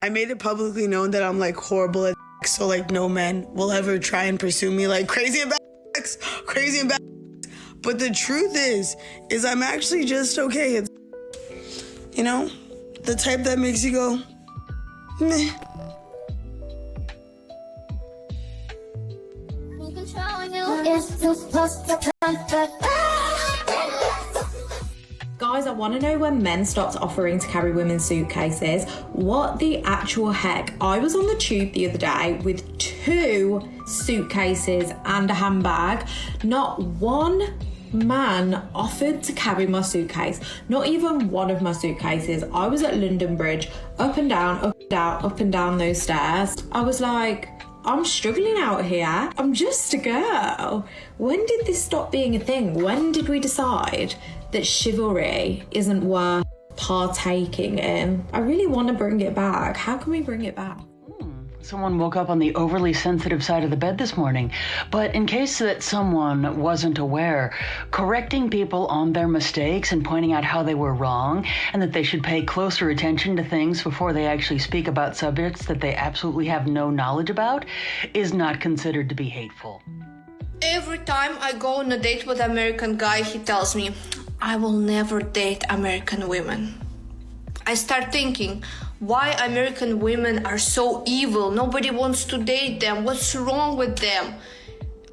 I made it publicly known that I'm like horrible at sex, so like no men will ever try and pursue me like crazy and bad sex, crazy and bad sex. But the truth is I'm actually just okay. It's, you know, the type that makes you go, meh. Guys, I want to know when men stopped offering to carry women's suitcases. What the actual heck? I was on the tube the other day with 2 suitcases and a handbag. Not one man offered to carry my suitcase. Not even one of my suitcases. I was at London Bridge, up and down, up and down, up and down those stairs. I was like, I'm struggling out here. I'm just a girl. When did this stop being a thing? When did we decide that chivalry isn't worth partaking in? I really want to bring it back. How can we bring it back? Someone woke up on the overly sensitive side of the bed this morning. But in case that someone wasn't aware, correcting people on their mistakes and pointing out how they were wrong and that they should pay closer attention to things before they actually speak about subjects that they absolutely have no knowledge about is not considered to be hateful. Every time I go on a date with an American guy, he tells me, I will never date American women. I start thinking, why American women are so evil? Nobody wants to date them. What's wrong with them?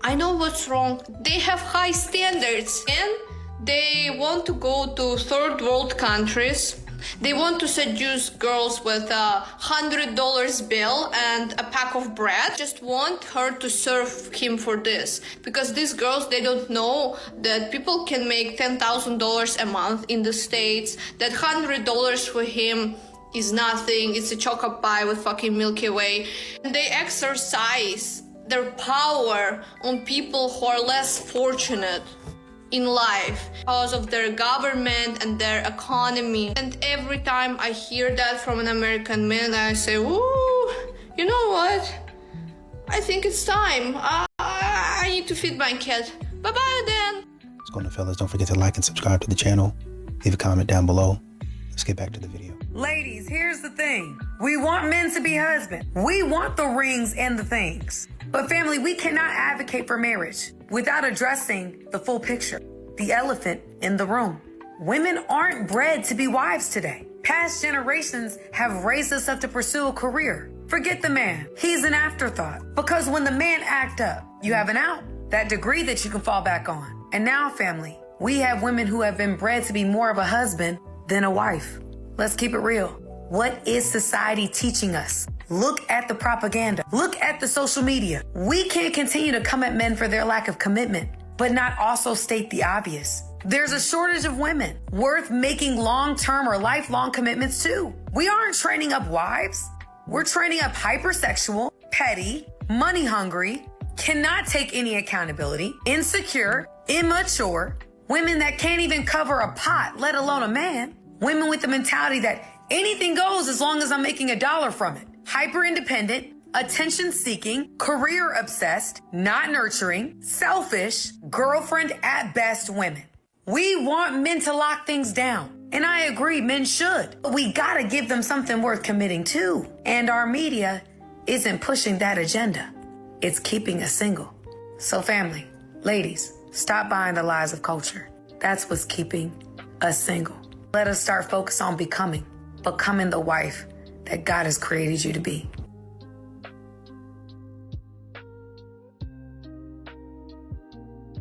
I know what's wrong. They have high standards and they want to go to third world countries. They want to seduce girls with a $100 bill and a pack of bread. Just want her to serve him for this. Because these girls, they don't know that people can make $10,000 a month in the States. That $100 for him is nothing. It's a chocolate pie with fucking Milky Way. And they exercise their power on people who are less fortunate in life because of their government and their economy. And every time I hear that from an American man, I say, ooh, you know what? I think it's time. I need to feed my cat. Bye-bye then. What's going on, fellas? Don't forget to like and subscribe to the channel. Leave a comment down below. Let's get back to the video. Ladies, here's the thing. We want men to be husbands. We want the rings and the things. But family, we cannot advocate for marriage without addressing the full picture, the elephant in the room. Women aren't bred to be wives today. Past generations have raised us up to pursue a career. Forget the man. He's an afterthought. Because when the man act up, you have an out, that degree that you can fall back on. And now, family, we have women who have been bred to be more of a husband than a wife. Let's keep it real. What is society teaching us? Look at the propaganda. Look at the social media. We can't continue to come at men for their lack of commitment, but not also state the obvious. There's a shortage of women worth making long-term or lifelong commitments to. We aren't training up wives. We're training up hypersexual, petty, money-hungry, cannot take any accountability, insecure, immature, women that can't even cover a pot, let alone a man. Women with the mentality that anything goes as long as I'm making $1 from it. Hyper-independent, attention-seeking, career-obsessed, not nurturing, selfish, girlfriend at best women. We want men to lock things down. And I agree, men should. But we gotta give them something worth committing to. And our media isn't pushing that agenda. It's keeping us single. So family, ladies, stop buying the lies of culture. That's what's keeping us single. Let us start focus on becoming the wife that God has created you to be.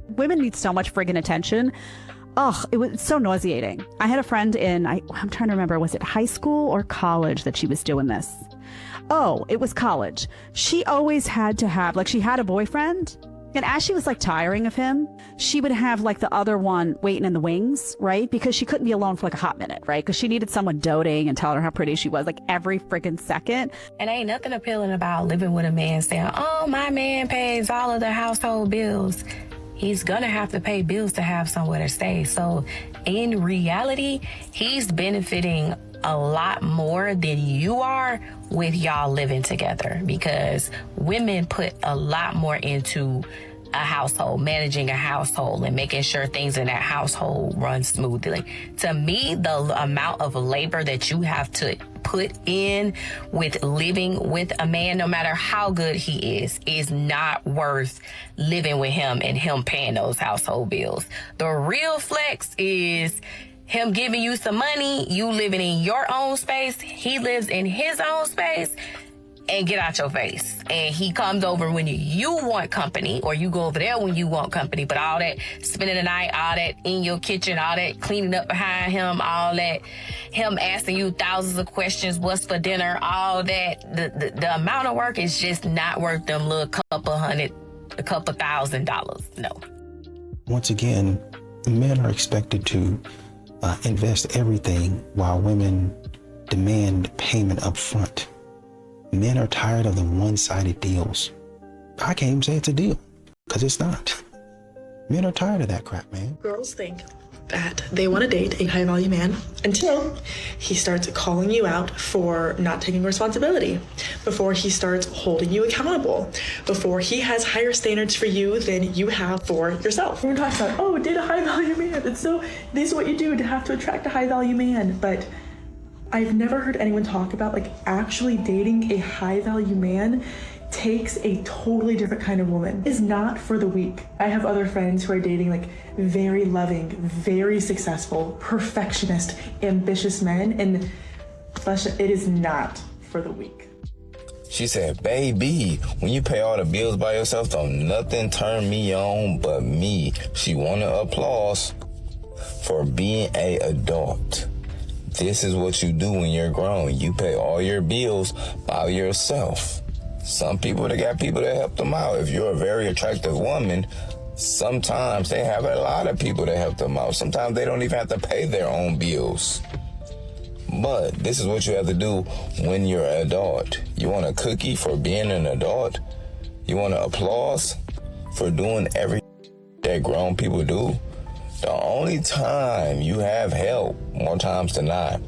Women need so much friggin' attention. Ugh, it was so nauseating. I had a friend in, I'm trying to remember, was it high school or college that she was doing this? Oh, it was college. She always had to have, like, she had a boyfriend. And as she was like tiring of him, she would have like the other one waiting in the wings, right? Because she couldn't be alone for like a hot minute, right? Because she needed someone doting and telling her how pretty she was like every freaking second. And ain't nothing appealing about living with a man saying, oh, my man pays all of the household bills. He's gonna have to pay bills to have somewhere to stay. So in reality, he's benefiting a lot more than you are with y'all living together, because women put a lot more into a household, managing a household and making sure things in that household run smoothly. To me, the amount of labor that you have to put in with living with a man, no matter how good he is not worth living with him and him paying those household bills. The real flex is him giving you some money, you living in your own space, he lives in his own space, and get out your face. And he comes over when you want company, or you go over there when you want company. But all that spending the night, all that in your kitchen, all that cleaning up behind him, all that him asking you thousands of questions, what's for dinner, all that, the amount of work is just not worth them little couple $1,000. No. Once again, men are expected to invest everything while women demand payment up front. Men are tired of the one-sided deals. I can't even say it's a deal, because it's not. Men are tired of that crap, man. Girls think that they want to date a high-value man until he starts calling you out for not taking responsibility, before he starts holding you accountable, before he has higher standards for you than you have for yourself. We're talking about, oh, date a high-value man. It's so, this is what you do to have to attract a high-value man. But I've never heard anyone talk about like actually dating a high-value man takes a totally different kind of woman. It's not for the weak. I have other friends who are dating like very loving, very successful, perfectionist, ambitious men, and it is not for the weak. She said, baby, when you pay all the bills by yourself, don't nothing turn me on but me. She wanted applause for being an adult. This is what you do when you're grown. You pay all your bills by yourself. Some people, they got people that help them out. If you're a very attractive woman, sometimes they have a lot of people that help them out. Sometimes they don't even have to pay their own bills. But this is what you have to do when you're an adult. You want a cookie for being an adult? You want an applause for doing everything that grown people do? The only time you have help, more times than not,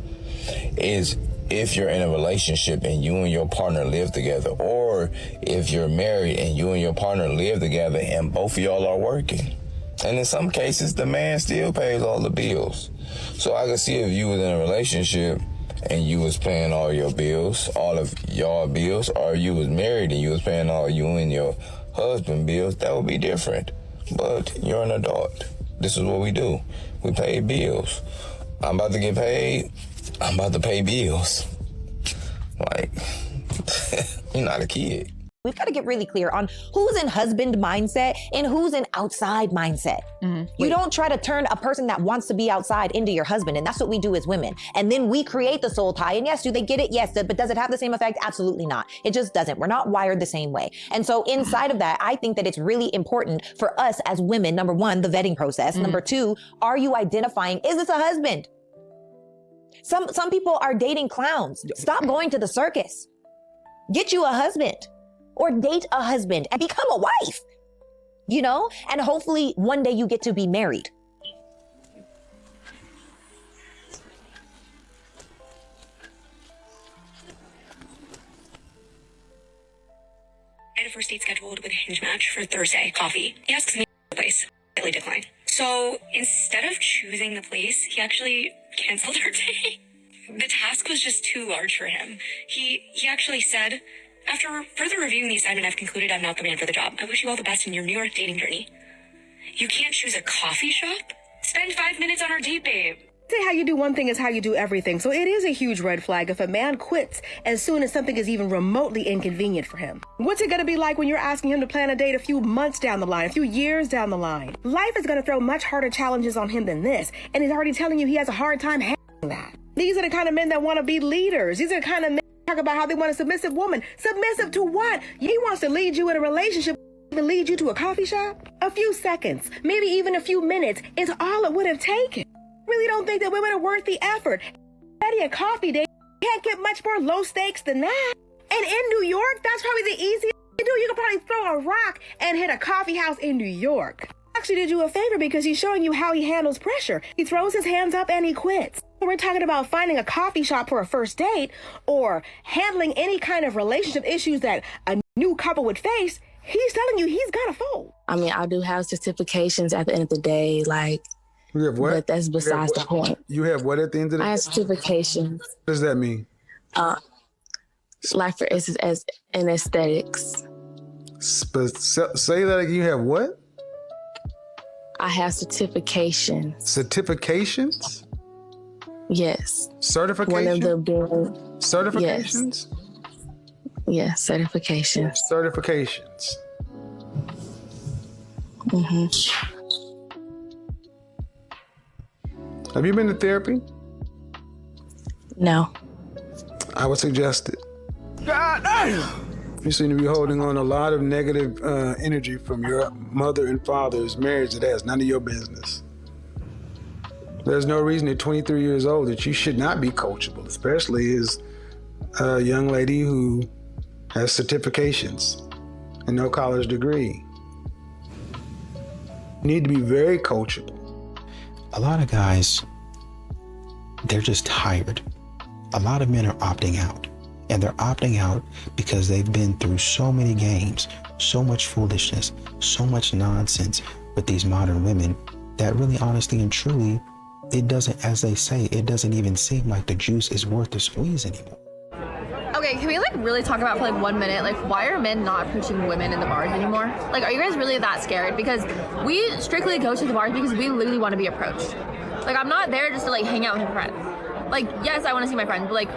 is if you're in a relationship and you and your partner live together, or if you're married and you and your partner live together and both of y'all are working. And in some cases, the man still pays all the bills. So I could see if you was in a relationship and you was paying all your bills, all of y'all bills, or you was married and you was paying all you and your husband bills, that would be different. But you're an adult. This is what we do. We pay bills. I'm about to get paid. I'm about to pay bills. Like, you're not a kid. We've got to get really clear on who's in husband mindset and who's in outside mindset. You don't try to turn a person that wants to be outside into your husband. And that's what we do as women. And then we create the soul tie. And yes, do they get it? Yes. But does it have the same effect? Absolutely not. It just doesn't. We're not wired the same way. And so inside of that, I think that it's really important for us as women, number one, the vetting process. Number two, are you identifying, is this a husband? Some people are dating clowns. Stop going to the circus. Get you a husband. Or date a husband and become a wife, you know? And hopefully one day you get to be married. I had a first date scheduled with a Hinge match for Thursday. Coffee. He asks me the place. I decline. So instead of choosing the place, he actually canceled our date. The task was just too large for him. He actually said, after further reviewing the assignment, I've concluded I'm not the man for the job. I wish you all the best in your New York dating journey. You can't choose a coffee shop? Spend 5 minutes on our date, babe. Say how you do one thing is how you do everything. So it is a huge red flag if a man quits as soon as something is even remotely inconvenient for him. What's it going to be like when you're asking him to plan a date a few months down the line, a few years down the line? Life is going to throw much harder challenges on him than this. And he's already telling you he has a hard time handling that. These are the kind of men that want to be leaders. These are the kind of men talk about how they want a submissive woman. Submissive to what? He wants to lead you in a relationship, even lead you to a coffee shop? A few seconds, maybe even a few minutes is all it would have taken. Really don't think that women are worth the effort. Betty, a coffee date can't get much more low stakes than that. And in New York, that's probably the easiest to do. You can probably throw a rock and hit a coffee house in New York. Actually did you a favor because he's showing you how he handles pressure. He throws his hands up and he quits. We're talking about finding a coffee shop for a first date or handling any kind of relationship issues that a new couple would face. He's telling you he's got to fold. I mean, I do have certifications at the end of the day, like, you have what? But that's besides the point. You have what at the end of the day? I have certifications. What does that mean? Like for instance, as in aesthetics. Say that again. You have what? I have certifications. Certifications? Yes. Certification? One of the big certifications? Yes, certifications. Certifications. Mm-hmm. Have you been to therapy? No. I would suggest it. God damn! You seem to be holding on a lot of negative energy from your mother and father's marriage that has none of your business. There's no reason at 23 years old that you should not be coachable, especially as a young lady who has certifications and no college degree. You need to be very coachable. A lot of guys, they're just tired. A lot of men are opting out. And they're opting out because they've been through so many games, so much foolishness, so much nonsense with these modern women that really, honestly and truly, it doesn't, as they say, it doesn't even seem like the juice is worth the squeeze anymore. Okay, can we really talk about for 1 minute, why are men not approaching women in the bars anymore? Are you guys really that scared? Because we strictly go to the bars because we literally want to be approached. I'm not there just to hang out with my friends. Yes, I want to see my friends, but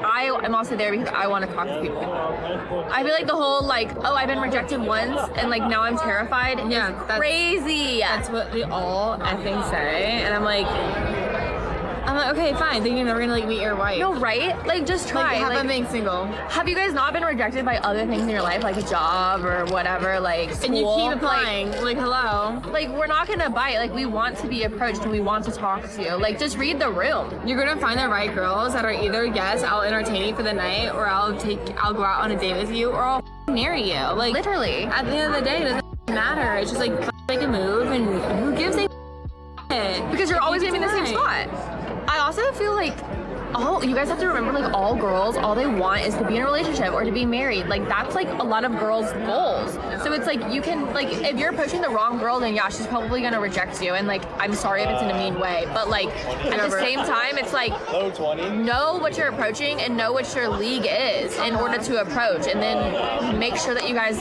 I am also there because I want to talk to people. I feel the whole I've been rejected once and now I'm terrified. Yeah, that's crazy. That's what they all effing say, and I'm like, okay, fine. Then you're never gonna meet your wife. No, right? Just try. Have them being single. Have you guys not been rejected by other things in your life, like a job or whatever, school? And you keep applying. Hello. We're not gonna bite. We want to be approached and we want to talk to you. Just read the room. You're gonna find the right girls that are either, yes, I'll entertain you for the night, or I'll go out on a date with you, or I'll marry you. Literally. At the end of the day, it doesn't matter. It's just make a move, and who gives a because you're always gonna be in the same spot. I also feel you guys have to remember, all girls, all they want is to be in a relationship or to be married. That's a lot of girls' goals. So it's you can, if you're approaching the wrong girl, then yeah, she's probably gonna reject you. And I'm sorry if it's in a mean way, but at the same time, it's know what you're approaching and know what your league is in order to approach, and then make sure that you guys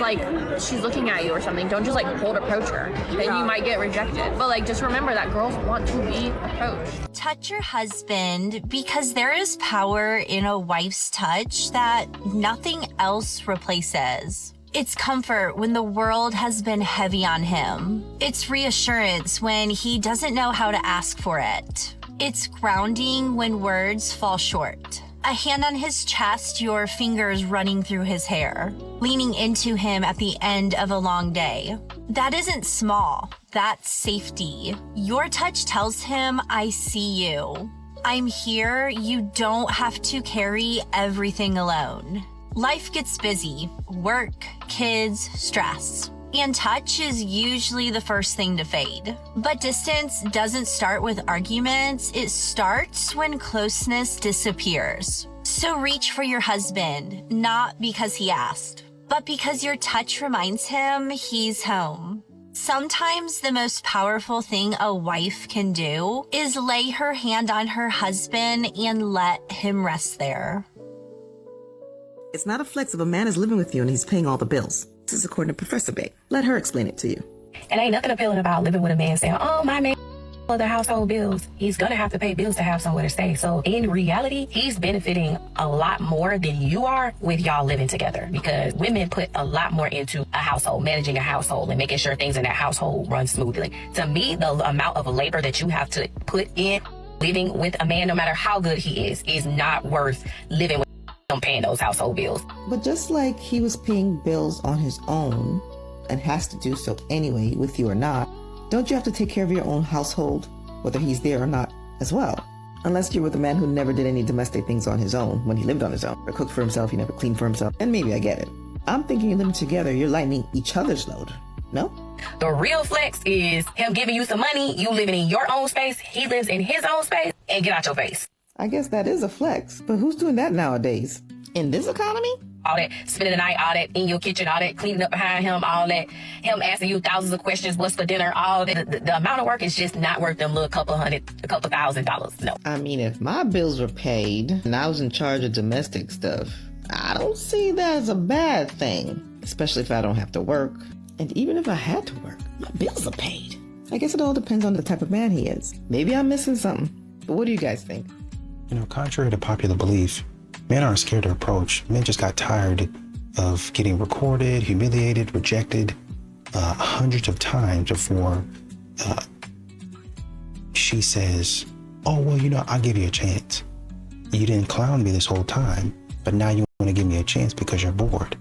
she's looking at you or something. Don't just cold approach her. Then you might get rejected. But just remember that girls want to be approached. Touch your husband because there is power in a wife's touch that nothing else replaces. It's comfort when the world has been heavy on him. It's reassurance when he doesn't know how to ask for it. It's grounding when words fall short. A hand on his chest, your fingers running through his hair, leaning into him at the end of a long day. That isn't small. That's safety. Your touch tells him, I see you. I'm here. You don't have to carry everything alone. Life gets busy. Work, kids, stress. And touch is usually the first thing to fade. But distance doesn't start with arguments. It starts when closeness disappears. So reach for your husband, not because he asked, but because your touch reminds him he's home. Sometimes the most powerful thing a wife can do is lay her hand on her husband and let him rest there. It's not a flex if a man is living with you and he's paying all the bills. This is according to Professor Bay. Let her explain it to you. And ain't nothing appealing about living with a man saying, oh, my man the household bills. He's gonna have to pay bills to have somewhere to stay. So in reality, he's benefiting a lot more than you are with y'all living together, because women put a lot more into a household, managing a household and making sure things in that household run smoothly. To me, the amount of labor that you have to put in living with a man, no matter how good he is not worth living with him paying those household bills. But just like he was paying bills on his own and has to do so anyway, with you or not, don't you have to take care of your own household, whether he's there or not, as well? Unless you're with a man who never did any domestic things on his own when he lived on his own, or cooked for himself, he never cleaned for himself, and maybe I get it. I'm thinking you living together, you're lightening each other's load, no? The real flex is him giving you some money, you living in your own space, he lives in his own space, and get out your face. I guess that is a flex, but who's doing that nowadays? In this economy? all that spending the night, all that in your kitchen, all that cleaning up behind him, all that him asking you thousands of questions, what's for dinner, all that. The amount of work is just not worth them little couple $1,000. No. I mean, if my bills were paid and I was in charge of domestic stuff, I don't see that as a bad thing, especially if I don't have to work. And even if I had to work, my bills are paid. I guess it all depends on the type of man he is. Maybe I'm missing something. But what do you guys think? You know, contrary to popular belief, men aren't scared to approach. Men just got tired of getting recorded, humiliated, rejected hundreds of times before she says, oh, well, you know, I'll give you a chance. You didn't clown me this whole time, but now you want to give me a chance because you're bored.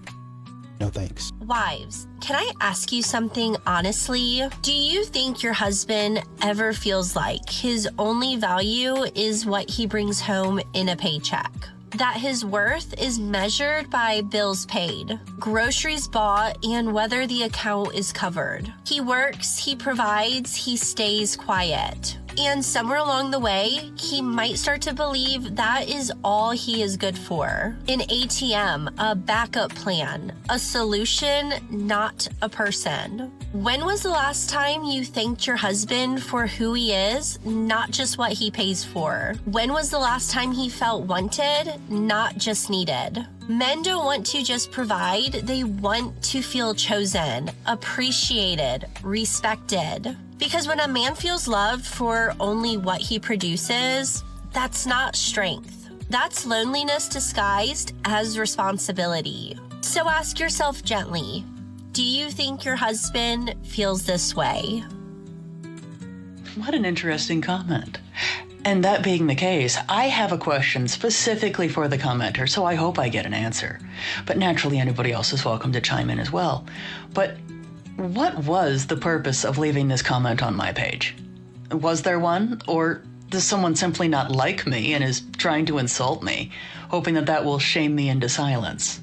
No thanks. Wives, can I ask you something honestly? Do you think your husband ever feels like his only value is what he brings home in a paycheck? That his worth is measured by bills paid, groceries bought, and whether the account is covered. He works, he provides, he stays quiet. And somewhere along the way, he might start to believe that is all he is good for. An ATM, a backup plan, a solution, not a person. When was the last time you thanked your husband for who he is, not just what he pays for? When was the last time he felt wanted, not just needed? Men don't want to just provide, they want to feel chosen, appreciated, respected. Because when a man feels loved for only what he produces, that's not strength. That's loneliness disguised as responsibility. So ask yourself gently, do you think your husband feels this way? What an interesting comment. And that being the case, I have a question specifically for the commenter, so I hope I get an answer. But naturally, anybody else is welcome to chime in as well. But what was the purpose of leaving this comment on my page? Was there one? Or does someone simply not like me and is trying to insult me, hoping that that will shame me into silence?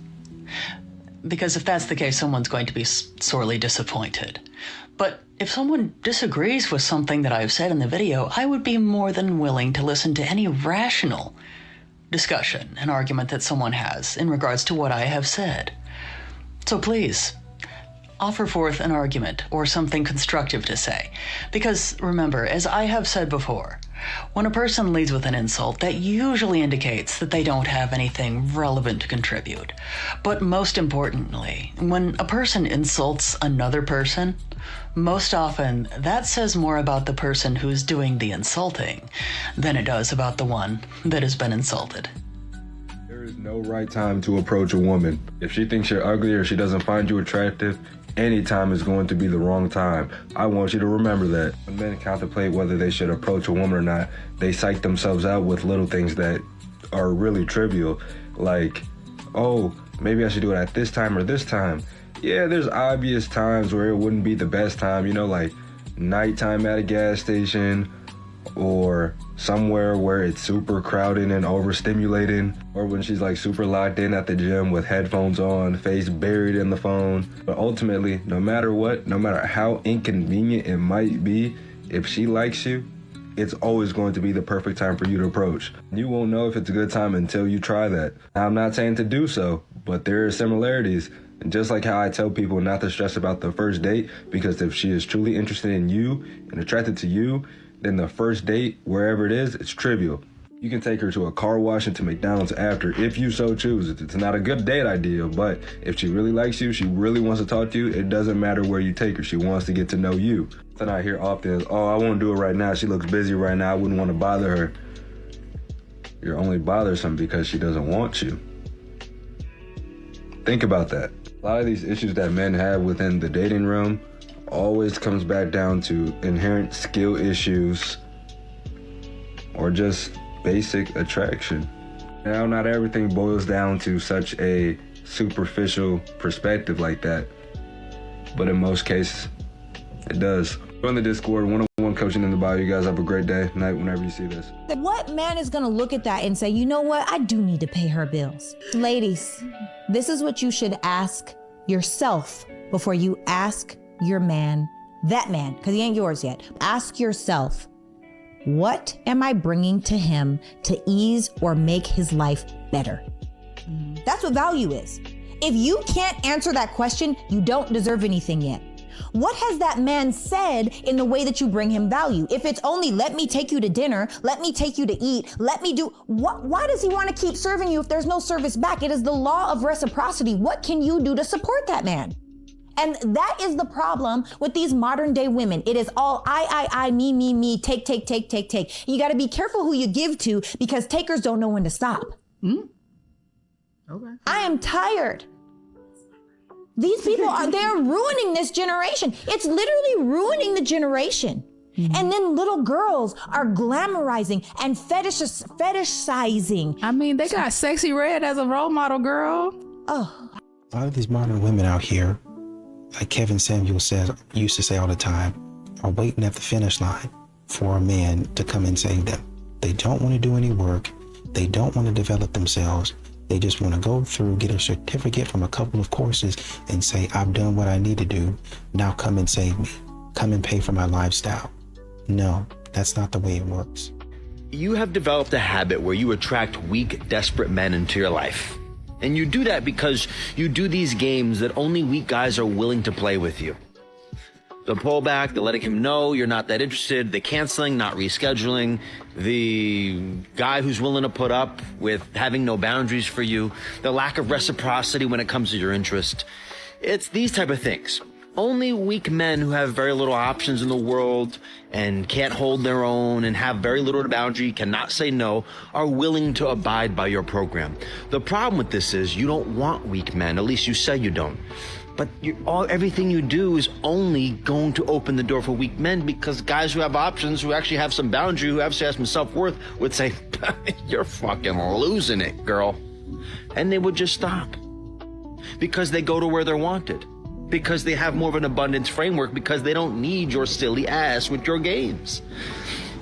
Because if that's the case, someone's going to be sorely disappointed. But if someone disagrees with something that I've said in the video, I would be more than willing to listen to any rational discussion and argument that someone has in regards to what I have said. So please, offer forth an argument or something constructive to say. Because remember, as I have said before, when a person leads with an insult, that usually indicates that they don't have anything relevant to contribute. But most importantly, when a person insults another person, most often that says more about the person who's doing the insulting than it does about the one that has been insulted. There is no right time to approach a woman. If she thinks you're ugly or she doesn't find you attractive, any time is going to be the wrong time. I want you to remember that. When men contemplate whether they should approach a woman or not, they psych themselves out with little things that are really trivial. Like, oh, maybe I should do it at this time or this time. Yeah, there's obvious times where it wouldn't be the best time, you know, like nighttime at a gas station or somewhere where it's super crowded and overstimulating, or when she's like super locked in at the gym with headphones on, face buried in the phone. But ultimately, no matter what, no matter how inconvenient it might be, if she likes you, it's always going to be the perfect time for you to approach. You won't know if it's a good time until you try that. Now, I'm not saying to do so, but there are similarities. And just like how I tell people not to stress about the first date, because if she is truly interested in you and attracted to you, then the first date, wherever it is, it's trivial. You can take her to a car wash and to McDonald's after, if you so choose. It's not a good date idea, but if she really likes you, she really wants to talk to you, it doesn't matter where you take her. She wants to get to know you. Then I hear often, oh, I won't do it right now. She looks busy right now. I wouldn't want to bother her. You're only bothersome because she doesn't want you. Think about that. A lot of these issues that men have within the dating realm always comes back down to inherent skill issues or just basic attraction. Now, not everything boils down to such a superficial perspective like that, but in most cases, it does. Join the Discord, one-on-one coaching in the bio. You guys have a great day, night, whenever you see this. What man is gonna look at that and say, you know what, I do need to pay her bills? Ladies, this is what you should ask yourself before you ask your man, that man, because he ain't yours yet. Ask yourself, what am I bringing to him to ease or make his life better? That's what value is. If you can't answer that question, you don't deserve anything yet. What has that man said in the way that you bring him value? If it's only, let me take you to dinner, let me take you to eat, let me do, why does he want to keep serving you if there's no service back? It is the law of reciprocity. What can you do to support that man? And that is the problem with these modern day women. It is all I, me, take. You got to be careful who you give to, because takers don't know when to stop. Okay. I am tired. These people they're ruining this generation. It's literally ruining the generation. And then little girls are glamorizing and fetishizing. I mean, they got Sexy Red as a role model, girl. Oh. A lot of these modern women out here, like Kevin Samuel used to say all the time, are waiting at the finish line for a man to come and save them. They don't want to do any work. They don't want to develop themselves. They just want to go through, get a certificate from a couple of courses and say, I've done what I need to do. Now come and save me. Come and pay for my lifestyle. No, that's not the way it works. You have developed a habit where you attract weak, desperate men into your life. And you do that because you do these games that only weak guys are willing to play with you. The pullback, the letting him know you're not that interested, the canceling, not rescheduling, the guy who's willing to put up with having no boundaries for you, the lack of reciprocity when it comes to your interest. It's these type of things. Only weak men who have very little options in the world and can't hold their own and have very little boundary, cannot say no, are willing to abide by your program. The problem with this is you don't want weak men, at least you say you don't. But everything you do is only going to open the door for weak men, because guys who have options, who actually have some boundary, who actually have some self-worth, would say, you're fucking losing it, girl. And they would just stop. Because they go to where they're wanted. Because they have more of an abundance framework, because they don't need your silly ass with your games.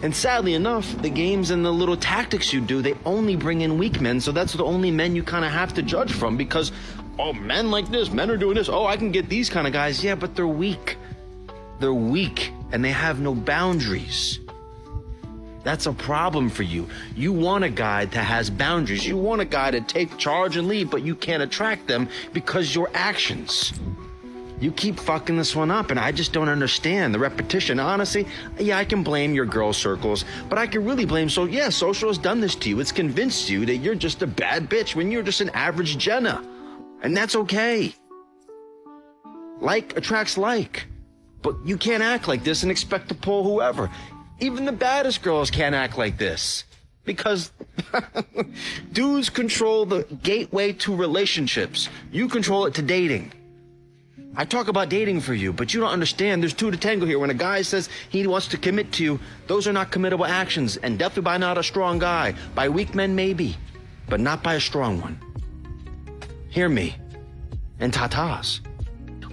And sadly enough, the games and the little tactics you do, they only bring in weak men. So that's the only men you kind of have to judge from, because, oh, men like this, men are doing this. Oh, I can get these kind of guys. Yeah, but they're weak. They're weak and they have no boundaries. That's a problem for you. You want a guy that has boundaries. You want a guy to take charge and lead, but you can't attract them because your actions. You keep fucking this one up, and I just don't understand the repetition. Honestly, yeah, I can blame your girl circles, but I can really blame social has done this to you. It's convinced you that you're just a bad bitch when you're just an average Jenna. And that's okay. Like attracts like. But you can't act like this and expect to pull whoever. Even the baddest girls can't act like this. Because dudes control the gateway to relationships. You control it to dating. I talk about dating for you, but you don't understand. There's two to tango here. When a guy says he wants to commit to you, those are not committable actions, and definitely by not a strong guy. By weak men, maybe, but not by a strong one. Hear me. And tatas.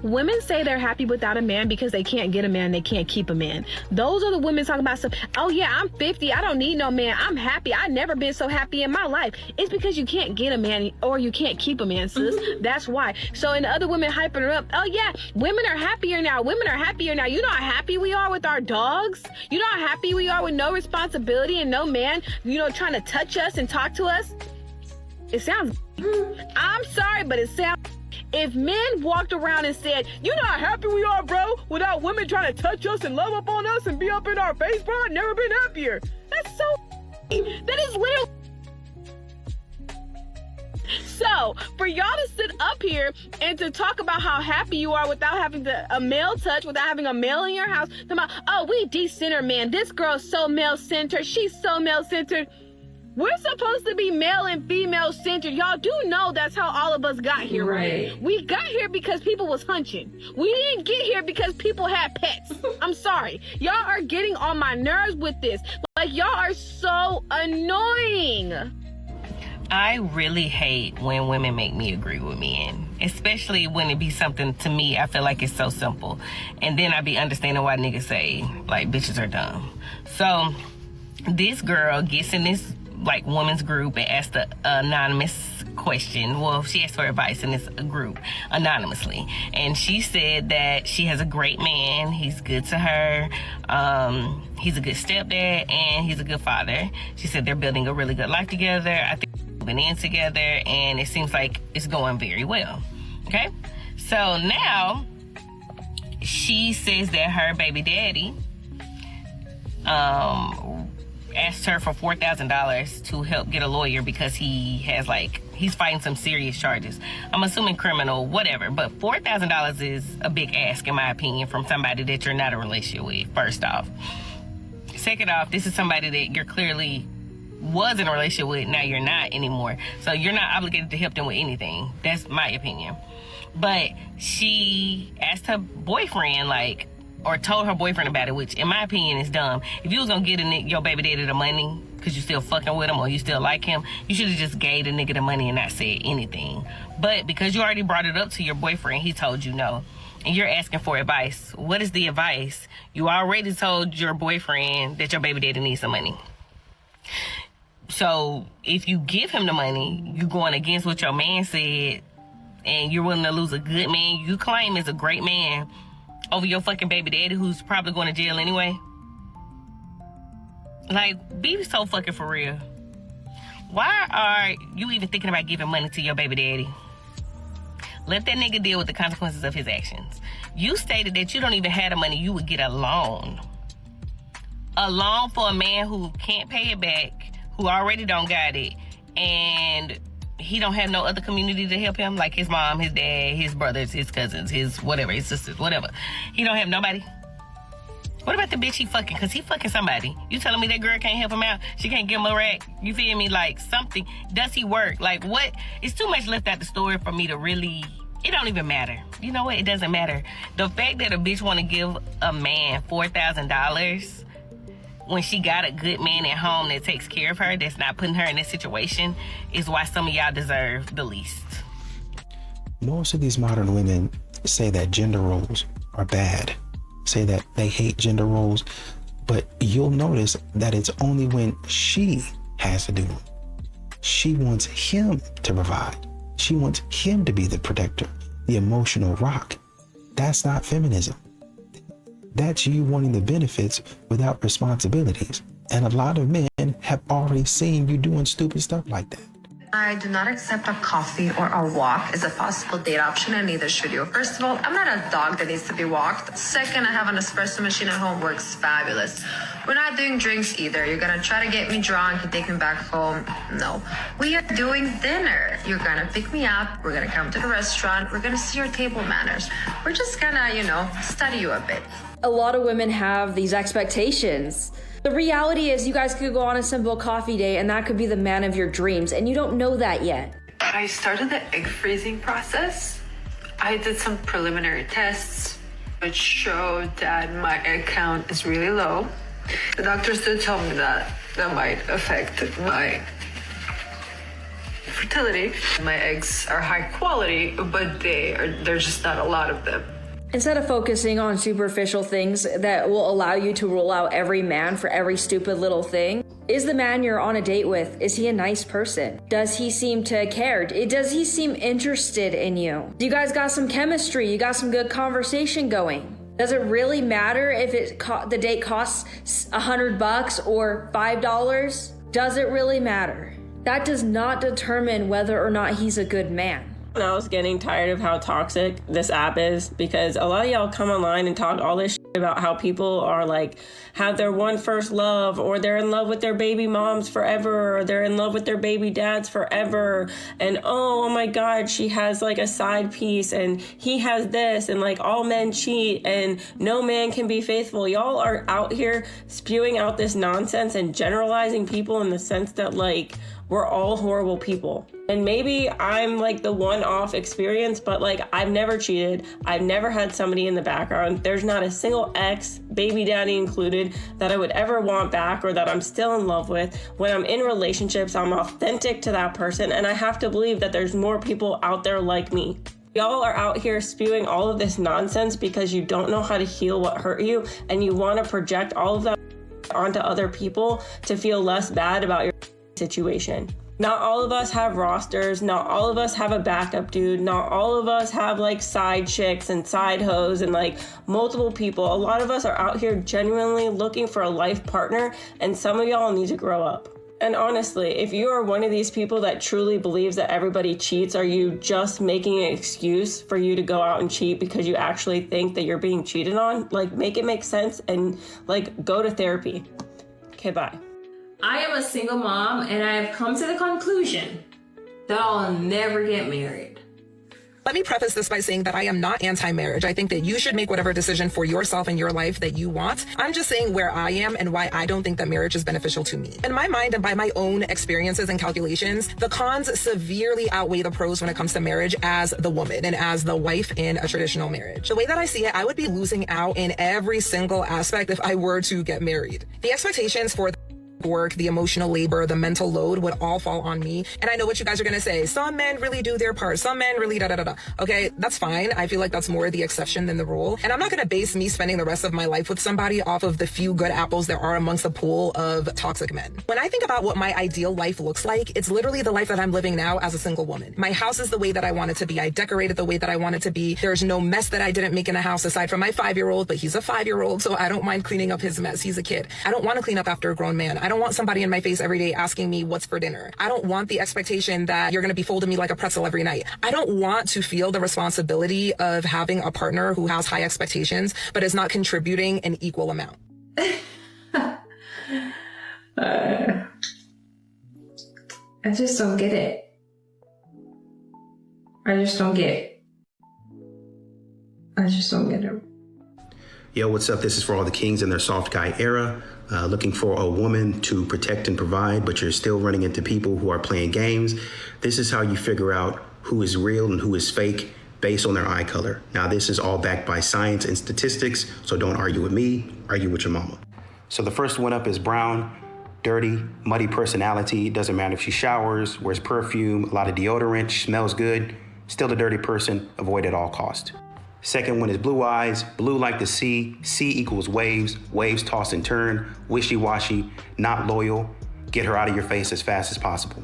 Women say they're happy without a man because they can't get a man, they can't keep a man. Those are the women talking about stuff. Oh yeah, I'm 50, I don't need no man, I'm happy, I've never been so happy in my life. It's because you can't get a man or you can't keep a man, sis. That's why. So, and the other women hyping her up, oh yeah, women are happier now, You know how happy we are with our dogs? You know how happy we are with no responsibility and no man, trying to touch us and talk to us? It sounds, I'm sorry, but it sounds. If men walked around and said, you know how happy we are, bro, without women trying to touch us and love up on us and be up in our face, bro, I've never been happier. That's so that is literally. So, for y'all to sit up here and to talk about how happy you are without having a male touch, without having a male in your house, about, oh, we decenter, man. This girl's so male-centered. She's so male-centered. We're supposed to be male and female centered. Y'all do know that's how all of us got here, right? We got here because people was hunching. We didn't get here because people had pets. I'm sorry. Y'all are getting on my nerves with this. Like, y'all are so annoying. I really hate when women make me agree with men, especially when it be something to me I feel like it's so simple. And then I be understanding why niggas say, like, bitches are dumb. So this girl gets in this women's group and asked the anonymous question. Well, she asked for advice in this group anonymously, and she said that she has a great man. He's good to her. He's a good stepdad and he's a good father. She said they're building a really good life together. I think moving in together, and it seems like it's going very well. Okay? So now she says that her baby daddy asked her for $4,000 to help get a lawyer because he has he's fighting some serious charges. I'm assuming criminal, whatever, but $4,000 is a big ask in my opinion from somebody that you're not in a relationship with, first off. Second off, this is somebody that you're clearly was in a relationship with, now you're not anymore. So you're not obligated to help them with anything. That's my opinion. But she asked her boyfriend, or told her boyfriend about it, which in my opinion is dumb. If you was gonna get your baby daddy the money because you still fucking with him or you still like him, you should have just gave the nigga the money and not said anything. But because you already brought it up to your boyfriend, he told you no. And you're asking for advice. What is the advice? You already told your boyfriend that your baby daddy needs some money. So if you give him the money, you're going against what your man said, and you're willing to lose a good man you claim is a great man over your fucking baby daddy who's probably going to jail anyway. Be so fucking for real. Why are you even thinking about giving money to your baby daddy? Let that nigga deal with the consequences of his actions. You stated that you don't even have the money, you would get a loan. A loan for a man who can't pay it back, who already don't got it, and he don't have no other community to help him, like his mom, his dad, his brothers, his cousins, his whatever, his sisters, whatever. He don't have nobody. What about the bitch he fucking? Because he fucking somebody. You telling me that girl can't help him out? She can't give him a rack? You feel me? Something. Does he work? What? It's too much left out the story for me to really... It don't even matter. You know what? It doesn't matter. The fact that a bitch want to give a man $4,000 when she got a good man at home that takes care of her, that's not putting her in this situation, is why some of y'all deserve the least. Most of these modern women say that gender roles are bad, say that they hate gender roles, but you'll notice that it's only when she has to do it. She wants him to provide. She wants him to be the protector, the emotional rock. That's not feminism. That's you wanting the benefits without responsibilities. And a lot of men have already seen you doing stupid stuff like that. I do not accept a coffee or a walk as a possible date option, and neither should you. First of all, I'm not a dog that needs to be walked. Second, I have an espresso machine at home, works fabulous. We're not doing drinks either. You're gonna try to get me drunk and take me back home. No. We are doing dinner. You're gonna pick me up, we're gonna come to the restaurant, we're gonna see your table manners. We're just gonna, study you a bit. A lot of women have these expectations. The reality is you guys could go on a simple coffee date and that could be the man of your dreams, and you don't know that yet. I started the egg freezing process. I did some preliminary tests which showed that my egg count is really low. The doctors did tell me that might affect my fertility. My eggs are high quality, but there's just not a lot of them. Instead of focusing on superficial things that will allow you to rule out every man for every stupid little thing, is the man you're on a date with, is he a nice person? Does he seem to care? Does he seem interested in you? You guys got some chemistry, you got some good conversation going. Does it really matter if the date costs $100 or $5? Does it really matter? That does not determine whether or not he's a good man. I was getting tired of how toxic this app is, because a lot of y'all come online and talk all this shit about how people are have their one first love, or they're in love with their baby moms forever, or they're in love with their baby dads forever, and oh my god, she has a side piece and he has this, and all men cheat and no man can be faithful. Y'all are out here spewing out this nonsense and generalizing people in the sense that we're all horrible people. And maybe I'm the one-off experience, but I've never cheated. I've never had somebody in the background. There's not a single ex, baby daddy included, that I would ever want back or that I'm still in love with. When I'm in relationships, I'm authentic to that person, and I have to believe that there's more people out there like me. Y'all are out here spewing all of this nonsense because you don't know how to heal what hurt you, and you want to project all of that onto other people to feel less bad about your situation. Not all of us have rosters. Not all of us have a backup dude. Not all of us have side chicks and side hoes and multiple people. A lot of us are out here genuinely looking for a life partner, and some of y'all need to grow up. And honestly, if you are one of these people that truly believes that everybody cheats, are you just making an excuse for you to go out and cheat because you actually think that you're being cheated on? Like, make it make sense and, like, go to therapy. Okay, bye. I am a single mom, and I have come to the conclusion that I'll never get married. Let me preface this by saying that I am not anti-marriage. I think that you should make whatever decision for yourself and your life that you want. I'm just saying where I am and why I don't think that marriage is beneficial to me. In my mind and by my own experiences and calculations, the cons severely outweigh the pros when it comes to marriage as the woman and as the wife in a traditional marriage. The way that I see it, I would be losing out in every single aspect if I were to get married. The expectations for work, the emotional labor, the mental load would all fall on me. And I know what you guys are going to say. Some men really do their part. Some men really da-da-da-da. Okay, that's fine. I feel like that's more the exception than the rule. And I'm not going to base me spending the rest of my life with somebody off of the few good apples there are amongst a pool of toxic men. When I think about what my ideal life looks like, it's literally the life that I'm living now as a single woman. My house is the way that I want it to be. I decorated the way that I want it to be. There's no mess that I didn't make in the house aside from my 5-year-old, but he's a 5-year-old, so I don't mind cleaning up his mess. He's a kid. I don't want to clean up after a grown man. I don't want somebody in my face every day asking me what's for dinner. I don't want the expectation that you're going to be folding me like a pretzel every night. I don't want to feel the responsibility of having a partner who has high expectations but is not contributing an equal amount. I just don't get it. I just don't get it. I just don't get it. Yo, what's up? This is for all the kings in their soft guy era. Looking for a woman to protect and provide, but you're still running into people who are playing games. This is how you figure out who is real and who is fake based on their eye color. Now, this is all backed by science and statistics, so don't argue with me, argue with your mama. So the first one up is brown, dirty, muddy personality. Doesn't matter if she showers, wears perfume, a lot of deodorant, smells good, still a dirty person, avoid at all costs. Second one is blue eyes, blue like the sea equals waves, waves toss and turn, wishy-washy, not loyal, get her out of your face as fast as possible.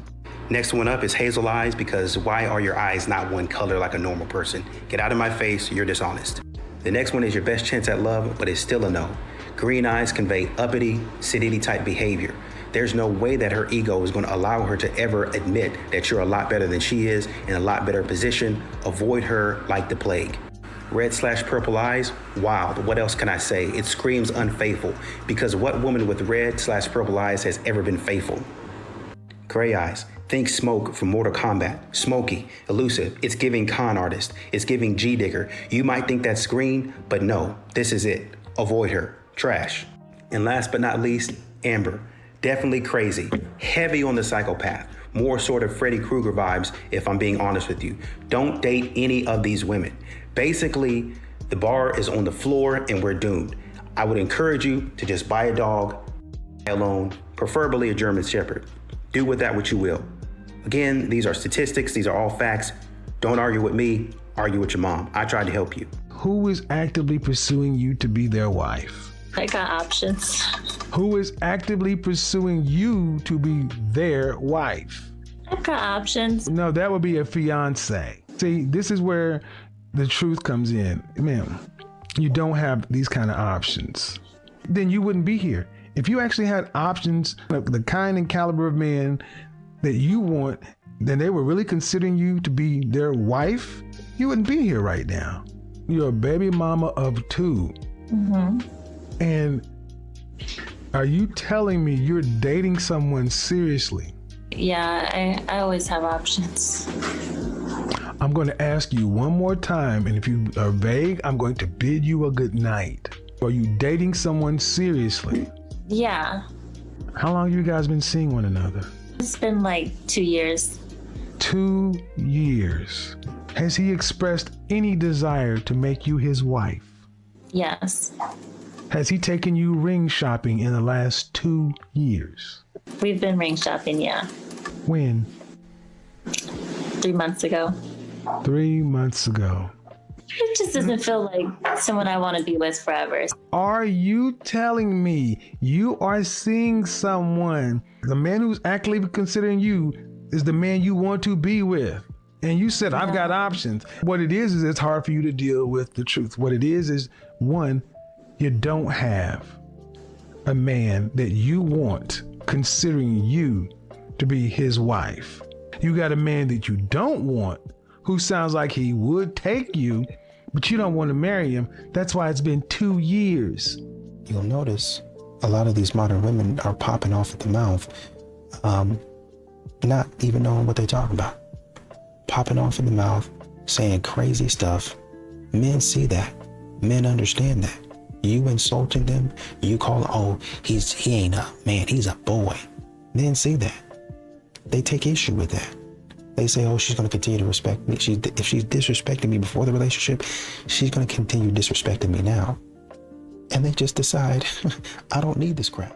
Next one up is hazel eyes, because why are your eyes not one color like a normal person? Get out of my face, you're dishonest. The next one is your best chance at love, but it's still a no. Green eyes convey uppity, sedity type behavior. There's no way that her ego is going to allow her to ever admit that you're a lot better than she is, in a lot better position. Avoid her like the plague. Red/purple eyes, wild. What else can I say? It screams unfaithful, because what woman with red/purple eyes has ever been faithful? Gray eyes, think Smoke from Mortal Kombat. Smoky, elusive, it's giving con artist, it's giving G-digger. You might think that's green, but no, this is it. Avoid her, trash. And last but not least, Amber. Definitely crazy, heavy on the psychopath. More sort of Freddy Krueger vibes, if I'm being honest with you. Don't date any of these women. Basically, the bar is on the floor and we're doomed. I would encourage you to just buy a dog alone, preferably a German Shepherd. Do with that what you will. Again, these are statistics. These are all facts. Don't argue with me, argue with your mom. I tried to help you. Who is actively pursuing you to be their wife? I got options. Who is actively pursuing you to be their wife? I got options. No, that would be a fiance. See, this is where the truth comes in. Man, you don't have these kind of options. Then you wouldn't be here. If you actually had options, the kind and caliber of man that you want, then they were really considering you to be their wife, you wouldn't be here right now. You're a baby mama of 2. Mm-hmm. And are you telling me you're dating someone seriously? Yeah, I always have options. I'm going to ask you one more time, and if you are vague, I'm going to bid you a good night. Are you dating someone seriously? Yeah. How long have you guys been seeing one another? It's been like 2 years. 2 years. Has he expressed any desire to make you his wife? Yes. Has he taken you ring shopping in the last 2 years? We've been ring shopping, yeah. When? 3 months ago. 3 months ago. It just doesn't feel like someone I want to be with forever. Are you telling me you are seeing someone, the man who's actively considering you is the man you want to be with? And you said, I've got options. What it is it's hard for you to deal with the truth. What it is one, you don't have a man that you want considering you to be his wife. You got a man that you don't want, who sounds like he would take you, but you don't want to marry him. That's why it's been 2 years. You'll notice a lot of these modern women are popping off at the mouth, not even knowing what they're talking about. Popping off in the mouth, saying crazy stuff. Men see that. Men understand that. You insulting them, you call, oh, he ain't a man, he's a boy. Men see that. They take issue with that. They say, oh, she's going to continue to respect me. If she's disrespecting me before the relationship, she's going to continue disrespecting me now. And they just decide, I don't need this crap.